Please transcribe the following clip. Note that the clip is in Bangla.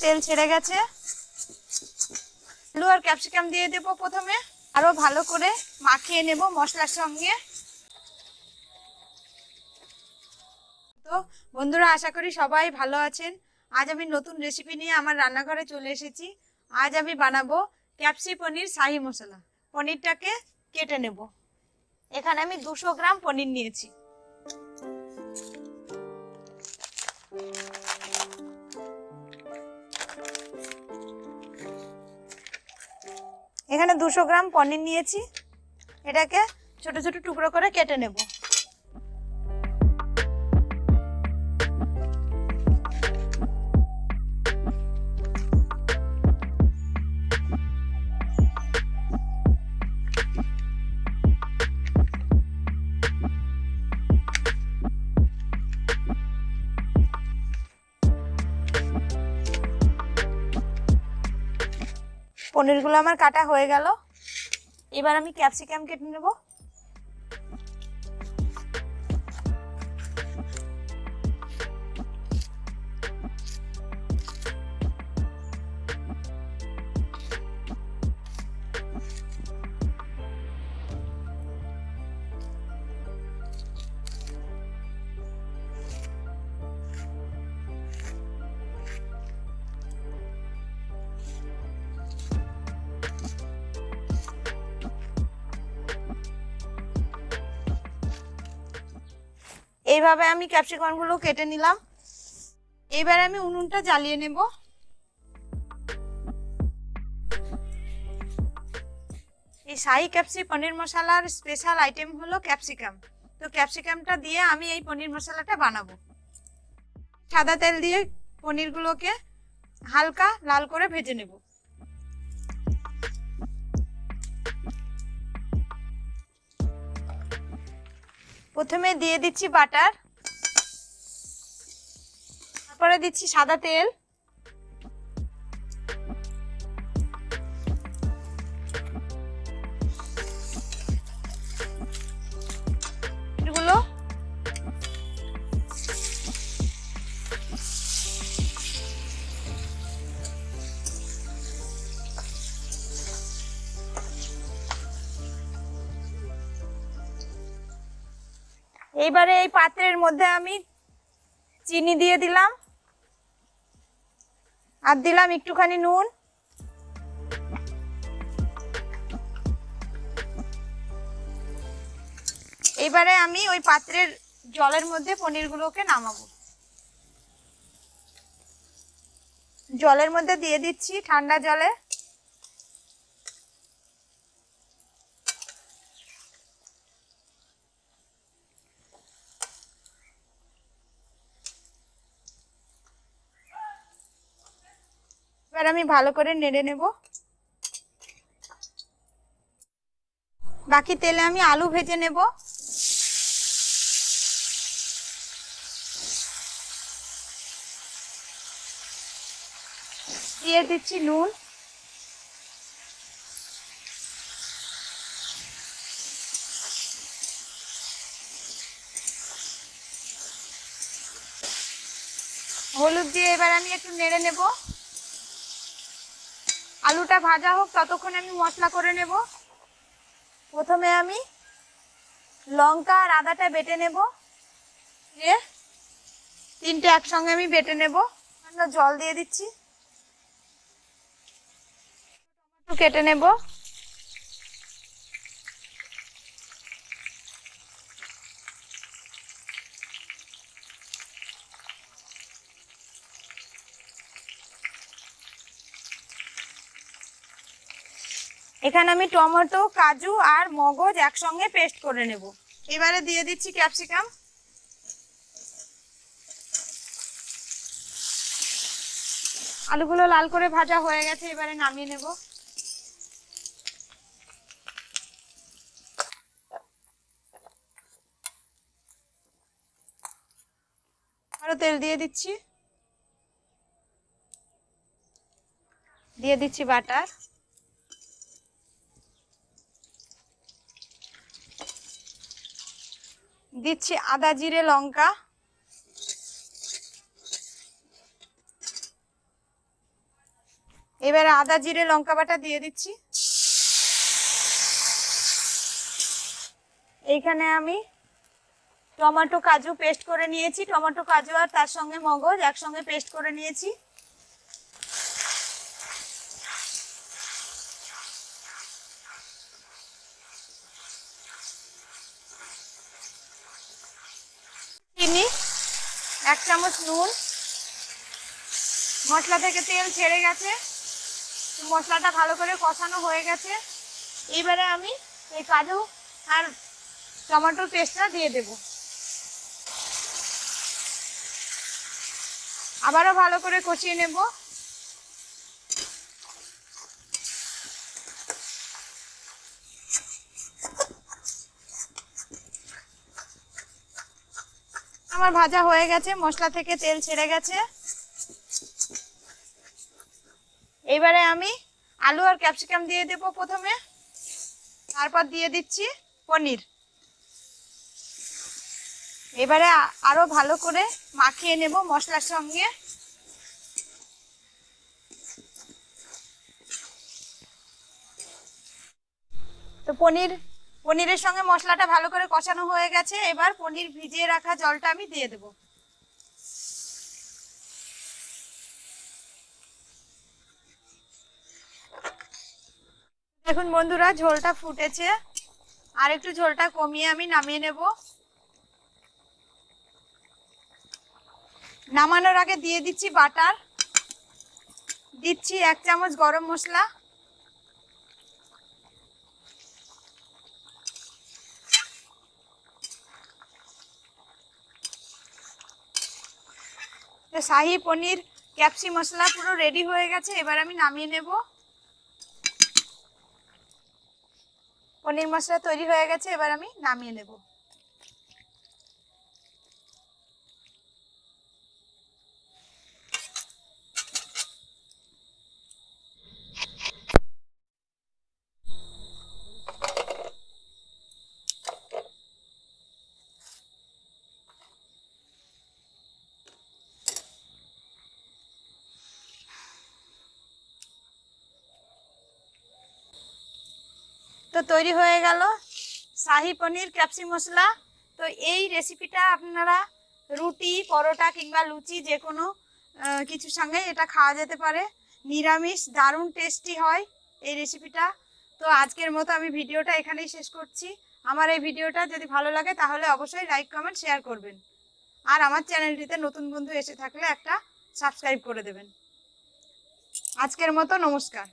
তেল ছেড়ে গেছে। আলু আর ক্যাপসিকাম দিয়ে দেব প্রথমে, আরো ভালো করে মাখিয়ে নেব মশলার সঙ্গে। তো বন্ধুরা, আশা করি সবাই ভালো আছেন। আজ আমি নতুন রেসিপি নিয়ে আমার রান্নাঘরে চলে এসেছি। আজ আমি বানাবো ক্যাপসি পনির শাহি মশলা। পনিরটাকে কেটে নেব। এখানে আমি 200 গ্রাম পনির নিয়েছি। এখানে 200 গ্রাম পনির নিয়েছি। এটাকে ছোট ছোট টুকরো করে কেটে নেব। পনিরগুলো আমার কাটা হয়ে গেল। এবার আমি ক্যাপসিকাম কেটে নেব। এইভাবে আমি ক্যাপসিকামগুলো কেটে নিলাম। এবার আমি উনুনটা জ্বালিয়ে নেব। এই শাহি ক্যাপসি পনির মশলার স্পেশাল আইটেম হলো ক্যাপসিকাম। তো ক্যাপসিকামটা দিয়ে আমি এই পনির মশলাটা বানাবো। সাদা তেল দিয়ে পনিরগুলোকে হালকা লাল করে ভেজে নেব। প্রথমে দিয়ে দিচ্ছি বাটার, তারপরে দিচ্ছি সাদা তেল, এগুলো এইবারে এই পাত্রের মধ্যে আমি চিনি দিয়ে দিলাম, আর দিলাম একটুখানি নুন। এইবারে আমি ওই পাত্রের জলের মধ্যে পনিরগুলোকে নামাবো। জলের মধ্যে দিয়ে দিচ্ছি ঠান্ডা জলে। এবার আমি ভালো করে নেড়ে নেব। বাকি তেলে আমি আলু ভেজে নেব। দিয়ে দিচ্ছি নুন, হলুদ দিয়ে এবার আমি একটু নেড়ে নেব। আলুটা ভাজা হোক ততক্ষণ আমি মশলা করে নেব। প্রথমে আমি লঙ্কা আর আদাটা বেটে নেব। তিনটে একসঙ্গে আমি বেটে নেব। জল দিয়ে দিচ্ছি, টমেটো কেটে নেব। এখানে আমি টমেটো, কাজু আর মগজ একসঙ্গে পেস্ট করে নেব। এবারে দিয়ে দিচ্ছি ক্যাপসিকাম। আলুগুলো লাল করে ভাজা হয়ে গেছে, এবারে নামিয়ে নেব। আরো তেল দিয়ে দিচ্ছি, দিয়ে দিচ্ছি বাটার, দিচ্ছি আদা জিরে লঙ্কা, এবারে আদা জিরে লঙ্কা বাটা দিয়ে দিচ্ছি। এইখানে আমি টমেটো কাজু পেস্ট করে নিয়েছি, টমেটো কাজু আর তার সঙ্গে মগজ একসঙ্গে পেস্ট করে নিয়েছি। চিনি, 1 চামচ নুন। মশলা থেকে তেল ছেড়ে গেছে, মশলাটা ভালো করে কষানো হয়ে গেছে। এবারে আমি এই কাজু আর টমেটোর পেস্টটা দিয়ে দেব। আবারও ভালো করে কষিয়ে নেব। আমার ভাজা হয়ে গেছে, মশলা থেকে তেল ছেড়ে গেছে। এবারে আমি আলু আর ক্যাপসিকাম দিয়ে দেব প্রথমে, তারপর দিয়ে দিচ্ছি পনির। এবারে আরো ভালো করে মাখিয়ে নেব মশলার সঙ্গে। তো পনিরের সঙ্গে মশলাটা ভালো করে কষানো হয়ে গেছে। এবার পনির ভিজিয়ে রাখা জলটা আমি দিয়ে দেব। দেখুন বন্ধুরা, ঝোলটা ফুটেছে, আর একটু ঝোলটা কমিয়ে আমি নামিয়ে নেব। নামানোর আগে দিয়ে দিচ্ছি বাটার, দিচ্ছি 1 চামচ গরম মশলা, শাহী পনির ক্যাপসি মশলা পুরো রেডি হয়ে গেছে। এবার আমি নামিয়ে নেব। পনির মশলা তৈরি হয়ে গেছে, এবার আমি নামিয়ে নেব। তো তৈরি হয়ে গেল শাহী পনির ক্যাপসি মশলা। তো এই রেসিপিটা আপনারা রুটি, পরোটা কিংবা লুচি যে কোনো কিছুর সঙ্গে এটা খাওয়া যেতে পারে। নিরামিষ দারুণ টেস্টি হয় এই রেসিপিটা। তো আজকের মতো আমি ভিডিওটা এখানেই শেষ করছি। আমার এই ভিডিওটা যদি ভালো লাগে তাহলে অবশ্যই লাইক কমেন্ট শেয়ার করবেন, আর আমার চ্যানেলটিতে নতুন বন্ধু এসে থাকলে একটা সাবস্ক্রাইব করে দেবেন। আজকের মতো নমস্কার।